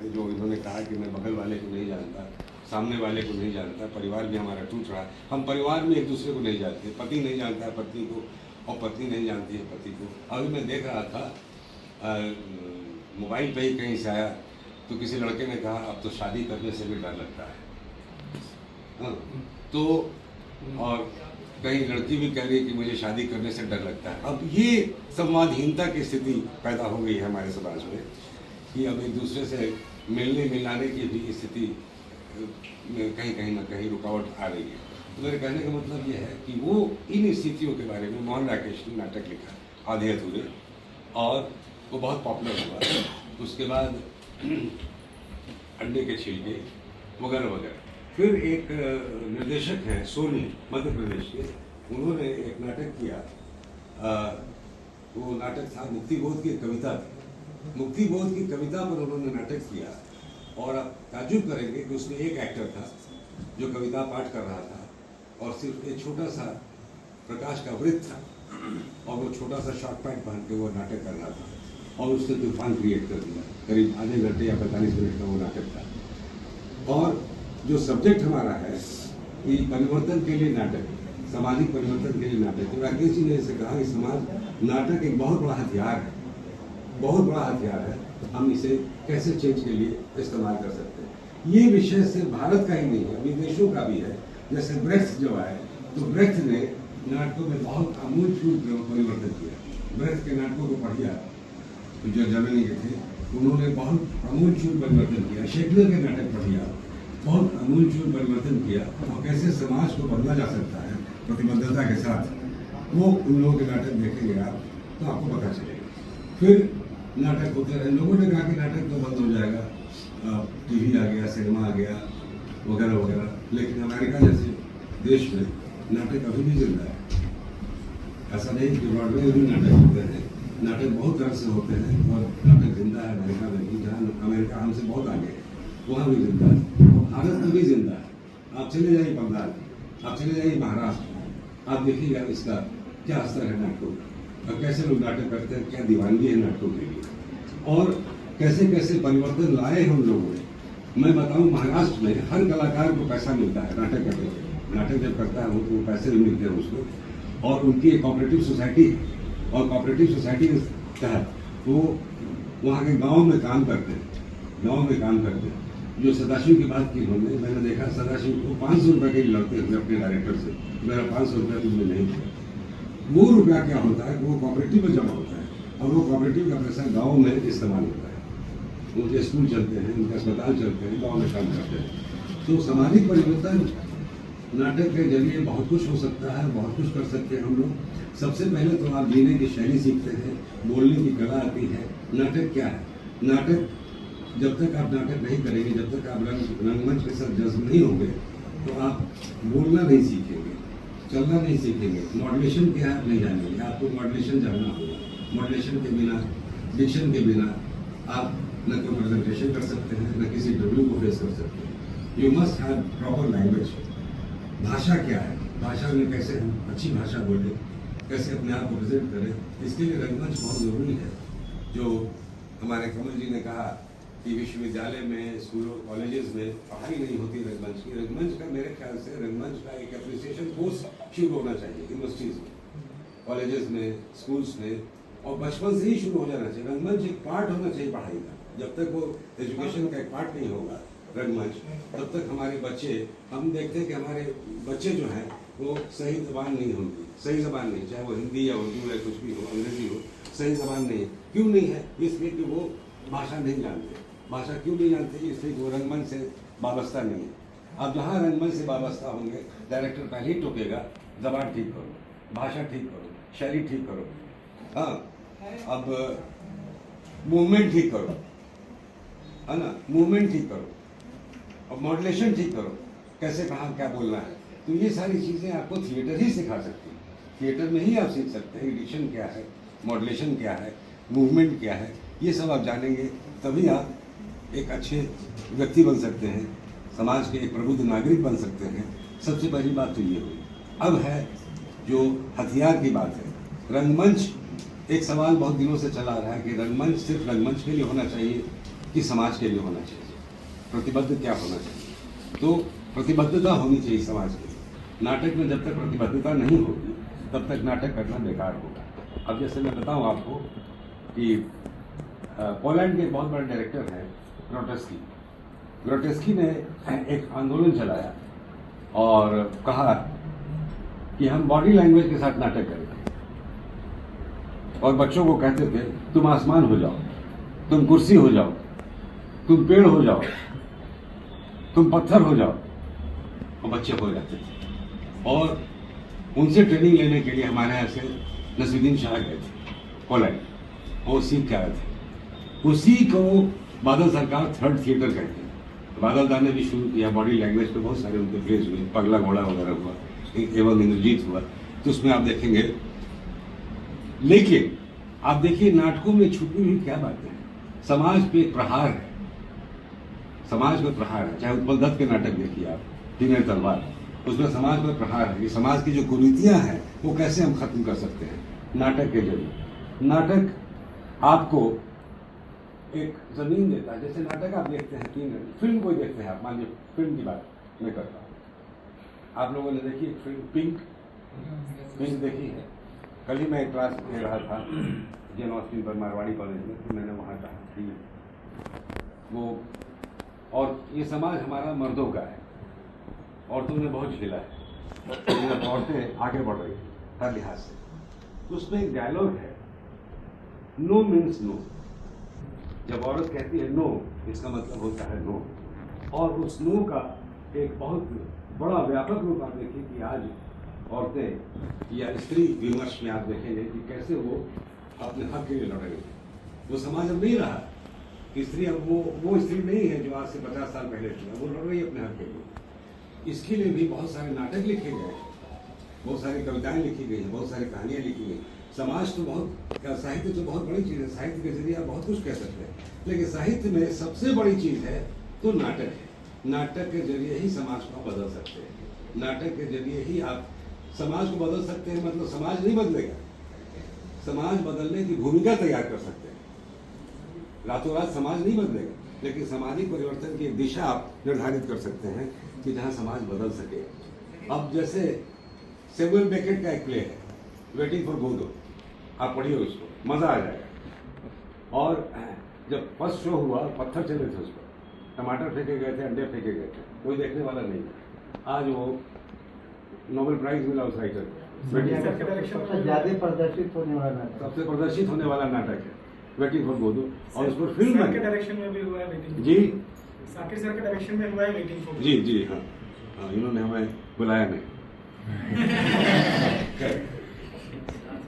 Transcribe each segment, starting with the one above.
थे, जो इन्होंने कहा कि मैं बगल वाले को नहीं जानता, सामने वाले को नहीं जानता, परिवार भी हमारा टूट रहा है। हम परिवार में एक दूसरे को नहीं जानते, पति नहीं जानता है पत्नी को और पत्नी नहीं जानती है पति को। अभी मैं देख रहा था मोबाइल पे ही कहीं से आया, तो किसी लड़के ने कहा अब तो शादी करने से भी डर लगता है। हाँ, तो और कहीं लड़की भी कह रही है कि मुझे शादी करने से डर लगता है। अब ये संवादहीनता की स्थिति पैदा हो गई है हमारे समाज में कि अब एक दूसरे से मिलने मिलाने की भी स्थिति कहीं कहीं ना कहीं रुकावट आ रही है। तो मेरे कहने का मतलब ये है कि वो इन स्थितियों के बारे में मोहन राकेश ने नाटक लिखा आधे अधूरे, और वो बहुत पॉपुलर हुआ। उसके बाद अंडे के छिलके वगैरह वगैरह। फिर एक निर्देशक हैं सोनी, मध्य प्रदेश के, उन्होंने एक नाटक किया। वो नाटक था मुक्तिबोध की कविता थी। मुक्तिबोध की कविता पर उन्होंने नाटक किया, और आप ताज्जुब करेंगे कि उसमें एक एक्टर था जो कविता पाठ कर रहा था, और सिर्फ एक छोटा सा प्रकाश का वृत्त था, और वो छोटा सा शॉर्ट पैंट पहन के वो नाटक कर रहा था, और उसने तूफान क्रिएट कर दिया। करीब आधे घंटे या 45 मिनट का वो नाटक था। और जो सब्जेक्ट हमारा है कि परिवर्तन के लिए नाटक, सामाजिक परिवर्तन के लिए नाटक, तो राकेश जी ने इसे कहा कि समाज नाटक एक बहुत बड़ा हथियार है, बहुत बड़ा हथियार है, हम इसे कैसे चेंज के लिए इस्तेमाल कर सकते हैं। ये विषय सिर्फ भारत का ही नहीं है, विदेशों का भी है। जैसे ब्रेख्त जो है, तो ब्रेख्त ने नाटकों में बहुत आमूलचूल परिवर्तन किया। ब्रेख्त के नाटकों को पढ़िया, जो जर्मनी के थे, उन्होंने बहुत आमूलचूल परिवर्तन किया। शेक्सपियर के नाटक पढ़िया, बहुत आमूलचूल परिवर्तन किया, और कैसे समाज को बदला जा सकता है प्रतिबद्धता के साथ, वो उन लोगों के नाटक देखेंगे आप तो आपको पता चलेगा। फिर नाटक होते रहे। लोगों ने कहा कि नाटक तो बंद हो जाएगा, टीवी आ गया, सिनेमा आ गया, वगैरह वगैरह, लेकिन अमेरिका जैसे देश में नाटक अभी भी जिंदा है। ऐसा नहीं कि ब्रॉडवे में भी नाटक होते हैं, नाटक बहुत तरह से होते हैं, और नाटक जिंदा है अमेरिका में भी, जहाँ अमेरिका हमसे बहुत आगे है, वहाँ भी जिंदा है, भारत में भी जिंदा है। आप चले जाइए बंगाल, आप चले जाइए महाराष्ट्र, आप देखिएगा इसका क्या असर है नाटकों का, और कैसे लोग नाटक करते हैं, क्या दीवानगी है नाटकों के लिए, और कैसे कैसे परिवर्तन लाए हम लोगों ने। मैं बताऊं, महाराष्ट्र में हर कलाकार को पैसा मिलता है नाटक करने के। नाटक जब करता है वो तो पैसे भी मिलते हैं उसको, और उनकी एक कोऑपरेटिव सोसाइटी है, और कोऑपरेटिव सोसाइटी के तहत वो वहाँ के गाँव में काम करते हैं, गाँव में काम करते हैं। जो सदाशिव की बात की उन्होंने, मैंने देखा सदाशिव को 500 रुपये के लिए लड़ते हुए अपने डायरेक्टर से, मेरा 500 रुपया तुमने नहीं दिया। वो रुपया क्या होता है, वो कोऑपरेटिव में जमा होता है, और वो कोऑपरेटिव का पैसा गाँव में इस्तेमाल होता है। उनके स्कूल चलते हैं, उनके अस्पताल चलते हैं, गाँव में काम करते हैं। तो सामाजिक परिवर्तन नाटक के जरिए बहुत कुछ हो सकता है, बहुत कुछ कर सकते हैं हम लोग। सबसे पहले तो आप जीने की शैली सीखते हैं, बोलने की कला आती है। नाटक क्या है? नाटक, जब तक आप नाटक नहीं करेंगे, जब तक आप रंगमंच के साथ जज्ब नहीं होंगे, तो आप बोलना नहीं सीखेंगे, चलना नहीं सीखेंगे। मॉड्यूलेशन क्या है आप नहीं जानेंगे, आपको मॉड्यूलेशन जानना होगा। मॉड्यूलेशन के बिना, डिक्शन के बिना आप न कोई प्रेजेंटेशन कर सकते हैं, न किसी इंटरव्यू को फेस कर सकते हैं। You must have proper language. भाषा क्या है, भाषा में कैसे हम अच्छी भाषा बोलें, कैसे अपने आप को प्रेजेंट करें, इसके लिए रंगमंच बहुत ज़रूरी है। जो हमारे कमल जी ने कहा कि विश्वविद्यालय में, स्कूलों, कॉलेजेस में पढ़ाई नहीं होती रंगमंच की। रंगमंच का मेरे ख्याल से रंगमंच का एक एप्रिसिएशन कोर्स शुरू होना चाहिए यूनिवर्सिटीज़ में, कॉलेजेस में, स्कूल्स में, और बचपन से ही शुरू हो जाना चाहिए। रंगमंच एक पार्ट होना चाहिए पढ़ाई का। जब तक वो एजुकेशन का एक पार्ट नहीं होगा रंगमंच, तब तक हमारे बच्चे, हम देखते हैं कि हमारे बच्चे जो हैं वो सही ज़बान नहीं होती, सही ज़बान नहीं, चाहे वो हिंदी या उर्दू या कुछ भी हो, अंग्रेजी हो, सही ज़बान नहीं है। क्यों नहीं है? इसलिए कि वो भाषा नहीं जानते। भाषा क्यों नहीं जानते? इसलिए वो रंगमंच से वाबस्ता नहीं है। अब जहाँ रंगमंच से वाबस्ता होंगे, डायरेक्टर पहले ही टोकेगा, ज़बान ठीक करो, भाषा ठीक करो, शैली ठीक करो, हाँ, अब मूवमेंट ठीक करो, है ना, मूवमेंट ठीक करो, और मॉड्यूलेशन ठीक करो, कैसे कहाँ क्या बोलना है। तो ये सारी चीज़ें आपको थिएटर ही सिखा सकती है। थिएटर में ही आप सीख सकते हैं डिक्शन क्या है, मॉड्यूलेशन क्या है, मूवमेंट क्या है। ये सब आप जानेंगे, तभी आप एक अच्छे व्यक्ति बन सकते हैं, समाज के एक प्रबुद्ध नागरिक बन सकते हैं। सबसे पहली बात तो ये हुई। अब है जो हथियार की बात है, रंगमंच। एक सवाल बहुत दिनों से चला आ रहा है कि रंगमंच सिर्फ रंगमंच के लिए होना चाहिए कि समाज के लिए होना चाहिए, प्रतिबद्ध क्या होना चाहिए। तो प्रतिबद्धता होनी चाहिए समाज के लिए। नाटक में जब तक प्रतिबद्धता नहीं होगी तब तक नाटक करना बेकार होगा। अब जैसे मैं बताऊं आपको कि पोलैंड के एक बहुत बड़े डायरेक्टर हैं ग्रोटेस्की ने एक आंदोलन चलाया और कहा कि हम बॉडी लैंग्वेज के साथ नाटक करेंगे, और बच्चों को कहते थे तुम आसमान हो जाओ, तुम कुर्सी हो जाओ, तुम पेड़ हो जाओ, तुम पत्थर हो जाओ, और बच्चे हो जाते थे। और उनसे ट्रेनिंग लेने के लिए हमारे यहाँ से नसीरुद्दीन शाह गए थे पोलैंड, वो सीख के आए थे। उसी को बादल सरकार थर्ड थिएटर कहते हैं। बादल दा ने भी शुरू किया, बॉडी लैंग्वेज पे बहुत सारे उनके प्लेस हुए, पगला घोड़ा वगैरह हुआ, एवं इंद्रजीत हुआ, तो उसमें आप देखेंगे। लेकिन आप देखिए नाटकों में छुपी हुई क्या बातें हैं। समाज पे प्रहार है, समाज में प्रहार है। चाहे उत्पल दत्त के नाटक देखिए आप, तीन तलवार, उसमें समाज पर प्रहार है कि समाज की जो कुरीतियां हैं वो कैसे हम खत्म कर सकते हैं नाटक के जरिए। नाटक आपको एक जमीन देता है। जैसे नाटक आप देखते हैं, तीन फिल्म कोई देखते हैं आप, मान लीजिए फिल्म की बात मैं करता हूँ, आप लोगों ने देखी फिल्म पिंक देखी है? कल ही मैं एक क्लास दे रहा था जैन ऑस्टिन पर मारवाड़ी कॉलेज में, तो मैंने वहाँ कहा कि वो, और ये समाज हमारा मर्दों का है, औरतों ने बहुत झेला है, औरतें आगे बढ़ रही थी हर लिहाज से। तो उसमें एक डायलॉग है, नो मीन्स नो। जब औरत कहती है नो, इसका मतलब होता है नो। और उस नो का एक बहुत बड़ा व्यापक रूप आप देखिए कि आज औरतें या स्त्री विमर्श में आप देखेंगे कि कैसे वो अपने हक के लिए लड़ रही है। वो समाज अब नहीं रहा कि स्त्री अब वो स्त्री नहीं है जो आज से 50 साल पहले थी, वो लड़ रही है अपने हक के लिए। इसके लिए भी बहुत सारे नाटक लिखे गए, बहुत सारी कविताएं लिखी गई हैं, बहुत सारी कहानियां लिखी गई। समाज तो बहुत, साहित्य तो बहुत बड़ी चीज़ है, साहित्य के जरिए आप बहुत कुछ कह सकते हैं, लेकिन साहित्य में सबसे बड़ी चीज़ है तो नाटक है। नाटक के जरिए ही समाज को बदल सकते हैं, नाटक के जरिए ही आप समाज को बदल सकते हैं। मतलब समाज नहीं बदलेगा, समाज बदलने की भूमिका तैयार कर सकते हैं। रातों रात समाज नहीं बदलेगा, लेकिन सामाजिक परिवर्तन की एक दिशा आप निर्धारित कर सकते हैं कि जहाँ समाज बदल सके। अब जैसे सैमुअल बेकेट का एक प्ले है वेटिंग फॉर गोदो, आप पढ़िए उसको, मजा आ जाएगा। और जब फर्स्ट शो हुआ, पत्थर चले थे उस पर, टमाटर फेंके गए थे, अंडे फेंके गए थे, कोई देखने वाला नहीं था। आज वो नोबेल प्राइज मिला उस राइटर को। सबसे ज्यादा प्रदर्शित होने वाला नाटक, सबसे प्रदर्शित होने वाला नाटक है वेटिंग फॉर गोदो, और उस पर फिल्म के डायरेक्शन में भी हुआ है वेटिंग। जी, साकिर सर के डायरेक्शन में हुआ है वेटिंग फॉर। जी जी हाँ, इन्होंने हमें बुलाया नहीं।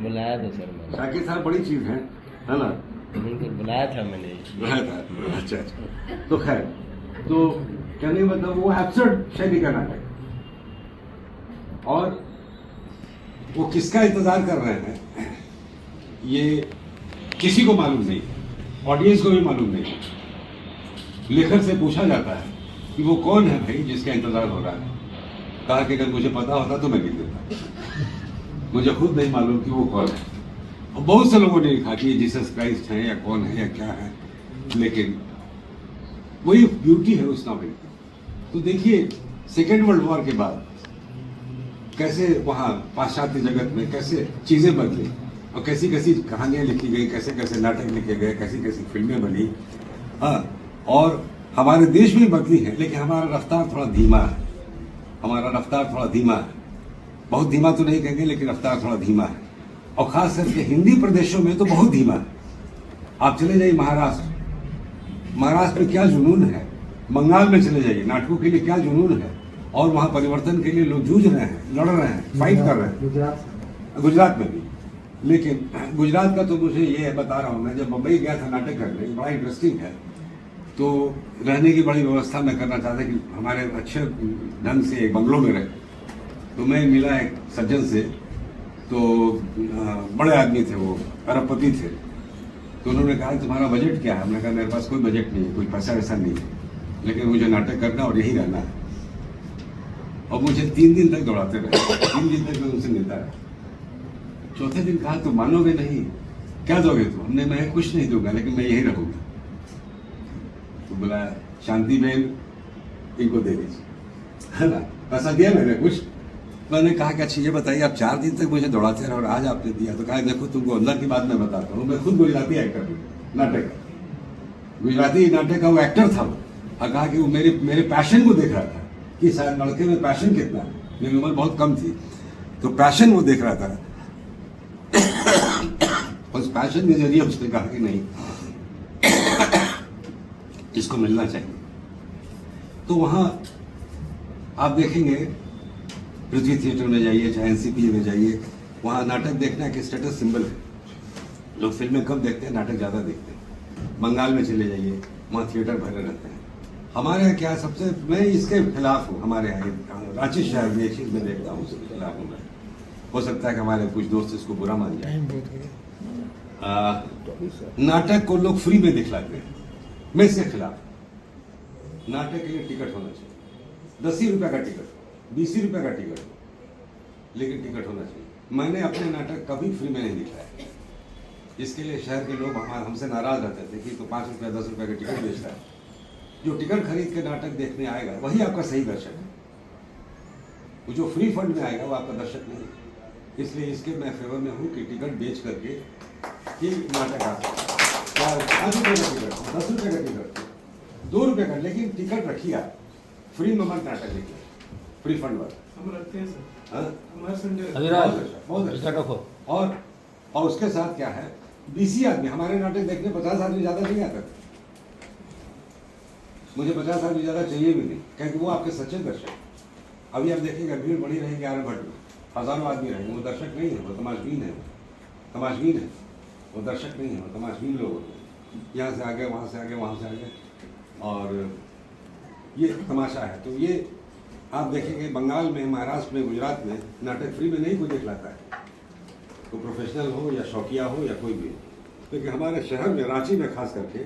बुलाया था सर मैंने, साकिर साहब बड़ी चीज है ना? बिल्कुल बुलाया था मैंने। बुलाया था, अच्छा अच्छा। तो खैर, तो कहने मतलब वो एब्सर्ड शैली का नाटक, और वो किसका इंतजार कर रहे हैं ये किसी को मालूम नहीं, ऑडियंस को भी मालूम नहीं। लेखक से पूछा जाता है कि वो कौन है भाई जिसका इंतजार हो रहा है। कहा कि अगर मुझे पता होता तो मैं लिख देता, मुझे खुद नहीं मालूम कि वो कौन है। और बहुत से लोगों ने लिखा कि ये जीसस क्राइस्ट है या कौन है या क्या है, लेकिन वही ब्यूटी है उस नॉवेल की। तो देखिए सेकेंड वर्ल्ड वॉर के बाद कैसे वहाँ पाश्चात्य जगत में कैसे चीज़ें बदली, और कैसी कैसी कहानियाँ लिखी गई, कैसे कैसे नाटक लिखे गए, कैसी कैसी फिल्में बनी। हाँ, और हमारे देश में बदली है, लेकिन हमारा रफ्तार थोड़ा धीमा है, हमारा रफ्तार थोड़ा धीमा है। बहुत धीमा तो नहीं कहेंगे, लेकिन रफ्तार थोड़ा धीमा है, और खास करके हिंदी प्रदेशों में तो बहुत धीमा है। आप चले जाइए महाराष्ट्र, महाराष्ट्र में क्या जुनून है, बंगाल में चले जाइए, नाटकों के लिए क्या जुनून है, और वहाँ परिवर्तन के लिए लोग जूझ रहे हैं, लड़ रहे हैं, फाइट कर रहे हैं। गुजरात में भी। लेकिन गुजरात का तो मुझे ये बता रहा हूँ, मैं जब मुंबई गया था नाटक करने, बड़ा इंटरेस्टिंग है। तो रहने की बड़ी व्यवस्था मैं करना चाहता कि हमारे अच्छे ढंग से एक बंगलों में रहे। तो मैं मिला एक सज्जन से, तो बड़े आदमी थे, वो अरबपति थे। तो उन्होंने कहा तुम्हारा बजट क्या है? हमने कहा मेरे पास कोई बजट नहीं है, कोई पैसा वैसा नहीं है, लेकिन मुझे नाटक करना और यही रहना है। और मुझे 3 दिन तक दौड़ाते रहे, 3 दिन तक मैं उनसे मिलता रहा। चौथे दिन कहा तुम मानोगे नहीं, क्या दोगे तुम? हमने मैं कुछ नहीं दूंगा, लेकिन मैं यही रहूंगा। तो बोला शांति बेन इनको दे दीजिए, है ना। पैसा दिया मैंने कुछ, मैंने कहा कि अच्छा ये बताइए आप 4 दिन तक मुझे दौड़ाते रहे और आज आपने दिया। तो कहा देखो तुमको अंदर की बात मैं बताता हूँ, मैं खुद गुजराती एक्टर हूँ, नाटक का गुजराती नाटक का वो एक्टर था वो। और कहा कि वो मेरे पैशन को देख रहा था कि शायद लड़के में पैशन कितना है, मेरी उम्र बहुत कम थी, तो पैशन वो देख रहा था। उस पैशन के जरिए उसने कहा कि नहीं इसको मिलना चाहिए। तो वहाँ आप देखेंगे पृथ्वी थिएटर में जाइए चाहे एनसीपी में जाइए, वहाँ नाटक देखना एक स्टेटस सिंबल है। लोग फिल्में कम देखते हैं, नाटक ज़्यादा देखते हैं। बंगाल में चले जाइए, वहाँ थिएटर भरे रहते हैं। हमारे यहाँ क्या सबसे, मैं इसके खिलाफ हूँ। हमारे यहाँ रांची शहर में ये चीज़ मैं देखता हूँ, उसके खिलाफ हूँ मैं। हो सकता है कि हमारे कुछ दोस्त इसको बुरा मान जाए। नाटक को लोग फ्री में दिखलाते हैं, मैं इसके खिलाफ। नाटक के लिए टिकट होना चाहिए, 10 ही रुपये का टिकट, 20 ही रुपये का टिकट, लेकिन टिकट होना चाहिए। मैंने अपने नाटक कभी फ्री में नहीं दिखलाया। इसके लिए शहर के लोग हमसे नाराज रहते थे कि तो 5 रुपये 10 रुपये का टिकट बेचता है। जो टिकट खरीद के नाटक देखने आएगा वही आपका सही दर्शक है, वो जो फ्री फंड में आएगा वो आपका दर्शक नहीं है। इसलिए इसके मैं फेवर में हूँ कि टिकट बेच करके कि नाटक आता है। 5 रुपये का टिकट, 10 रुपये का टिकट, 2 रुपये का, लेकिन टिकट रखिए आप, फ्री में मत नाटक देखिए, फ्री फंड वाला हम रखते हैं सर। हाँ? हमारे संडे बहुत अच्छा। और उसके साथ क्या है, 20 आदमी हमारे नाटक देखने 50 आदमी ज़्यादा नहीं आता। मुझे 50 आदमी ज़्यादा चाहिए भी नहीं, क्योंकि वो आपके सच्चे दर्शक। अभी आप देखिएगा भीड़ बड़ी रहेगी आरम भट्ट में, हज़ारों आदमी रहेंगे, वो दर्शक नहीं है, वो तमाशबीन है। तमाशबीन है, वो दर्शक नहीं है, वो तमाशबीन लोग होते हैं। यहाँ से आगे, वहाँ से आगे, वहाँ से आगे, और ये तमाशा है। तो ये आप देखेंगे बंगाल में, महाराष्ट्र में, गुजरात में नाटक फ्री में नहीं कोई देख लाता है, तो प्रोफेशनल हो या शौकिया हो या कोई भी हो। लेकिन हमारे शहर में, रांची में खास करके,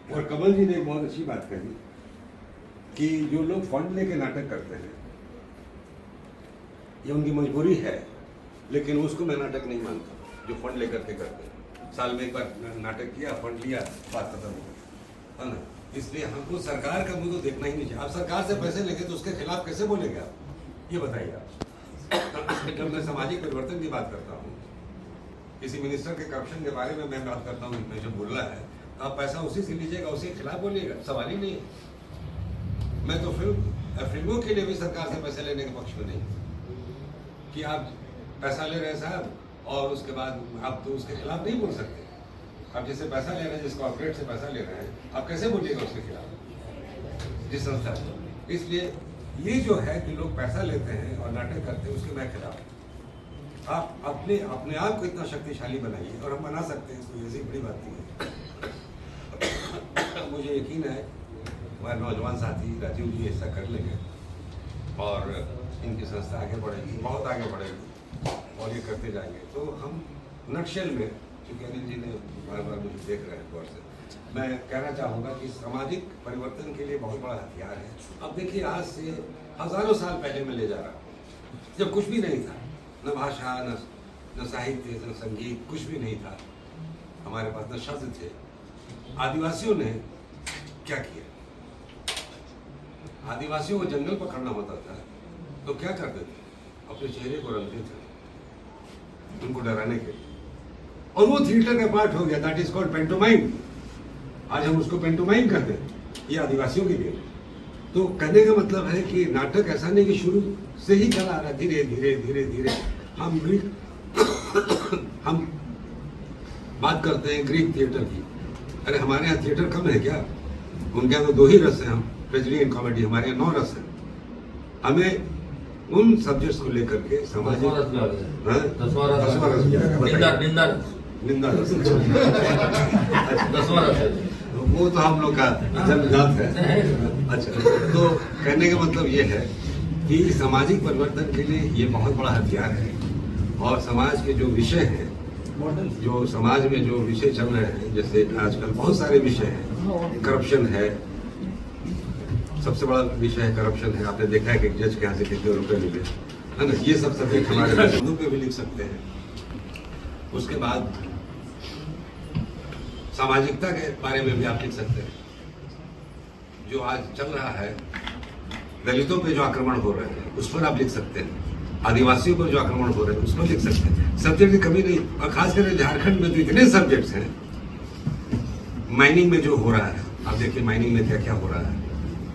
और कमल जी ने एक बहुत अच्छी बात कही कि जो लोग फंड लेके नाटक करते हैं ये उनकी मजबूरी है, लेकिन उसको मैं नाटक नहीं मानता। जो फंड लेकर के करते हैं, साल में एक बार नाटक किया, फंड लिया, बात खत्म हो गई, है ना। इसलिए हमको सरकार का मुंह तो देखना ही नहीं चाहिए। आप सरकार से पैसे लेंगे तो उसके खिलाफ कैसे बोलेंगे आप, ये बताइए आप। जब मैं सामाजिक परिवर्तन की बात करता हूँ, किसी मिनिस्टर के करप्शन के बारे में मैं बात करता हूँ, मैं जो बोल रहा है, आप पैसा उसी से लीजिएगा, उसी के खिलाफ बोलिएगा, सवाल ही नहीं है। मैं तो फिल्मों के लिए भी सरकार से पैसे लेने के पक्ष में नहीं कि आप पैसा ले रहे हैं साहब, और उसके बाद आप तो उसके खिलाफ नहीं बोल सकते। आप जिससे पैसा ले रहे हैं, जिस कॉर्पोरेट से पैसा ले रहे हैं, आप कैसे बोलिएगा उसके खिलाफ, जिस संस्था से। इसलिए ये जो है कि लोग पैसा लेते हैं और नाटक करते हैं, उसके मैं खिलाफ। आप अपने आप को इतना शक्तिशाली बनाइए, और हम बना सकते हैं, कोई ऐसी बड़ी बात नहीं है। मुझे यकीन है हमारे नौजवान साथी राजीव जी ऐसा कर लेंगे, और इनकी संस्था आगे बढ़ेगी, बहुत आगे बढ़ेगी, और ये करते जाएंगे। तो हम नक्शल में, क्योंकि अनिल जी ने बार बार मुझे देख रहे हैं गौर से, मैं कहना चाहूँगा कि सामाजिक परिवर्तन के लिए बहुत बड़ा हथियार है। अब देखिए, आज से हज़ारों साल पहले मैं ले जा रहा हूँ, जब कुछ भी नहीं था, न भाषा, न साहित्य, न संगीत, कुछ भी नहीं था हमारे पास, न शब्द थे। आदिवासियों ने क्या किया? आदिवासियों को जंगल पकड़ना होता था तो क्या करते थे? अपने चेहरे को रंगते थे उनको डराने के लिए, और वो थिएटर का पार्ट हो गया। That is called pantomime. आज हम उसको पेंटोमाइम करते हैं, ये आदिवासियों के लिए। तो कहने का मतलब है कि नाटक ऐसा नहीं कि शुरू से ही चला आ रहा, धीरे धीरे धीरे धीरे। हम बात करते हैं ग्रीक थिएटर की, अरे हमारे यहाँ थिएटर कम है क्या? उनके यहाँ तो 2 ही रस हैं, हम ट्रेजेडी एंड कॉमेडी, हमारे यहाँ 9 रस हैं। हमें उन सब्जेक्ट्स को लेकर के सामाजिक निंदा रस वो तो हम लोग का जन्मजात है। अच्छा, तो कहने का मतलब ये है कि सामाजिक परिवर्तन के लिए ये बहुत बड़ा हथियार है, और समाज के जो विषय हैं, जो समाज में जो विषय चल रहे हैं, जैसे आजकल बहुत सारे विषय हैं, करप्शन है, सबसे बड़ा विषय है करप्शन है। आपने देखा है कि जज के यहाँ से कितने रुपए मिले, है ना। ये सब सब्जेक्ट हमारे हिंदू पे भी लिख सकते हैं। उसके बाद सामाजिकता के बारे में भी आप लिख सकते हैं। जो आज चल रहा है, दलितों पे जो आक्रमण हो रहे हैं उस पर आप लिख सकते हैं, आदिवासियों पर जो आक्रमण हो रहे हैं उस पर लिख सकते हैं। सब्जेक्ट की कमी नहीं, और खासकर झारखंड में तो इतने सब्जेक्ट्स हैं। माइनिंग में जो हो रहा है, आप देखिए माइनिंग में क्या क्या हो रहा है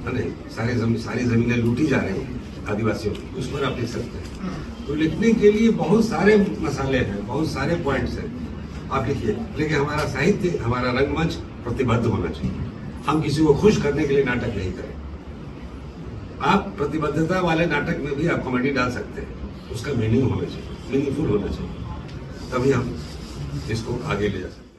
नहीं, सारी जमीनें लूटी जा रही हैं आदिवासियों की, उस पर आप लिख सकते हैं। तो लिखने के लिए बहुत सारे मसाले हैं, बहुत सारे पॉइंट्स हैं, आप लिखिए। लेकिन हमारा साहित्य, हमारा रंगमंच प्रतिबद्ध होना चाहिए। हम किसी को खुश करने के लिए नाटक नहीं करें। आप प्रतिबद्धता वाले नाटक में भी आप कॉमेडी डाल सकते हैं, उसका मीनिंग होना चाहिए, मीनिंगफुल होना चाहिए, तभी हम इसको आगे ले जा सकते हैं।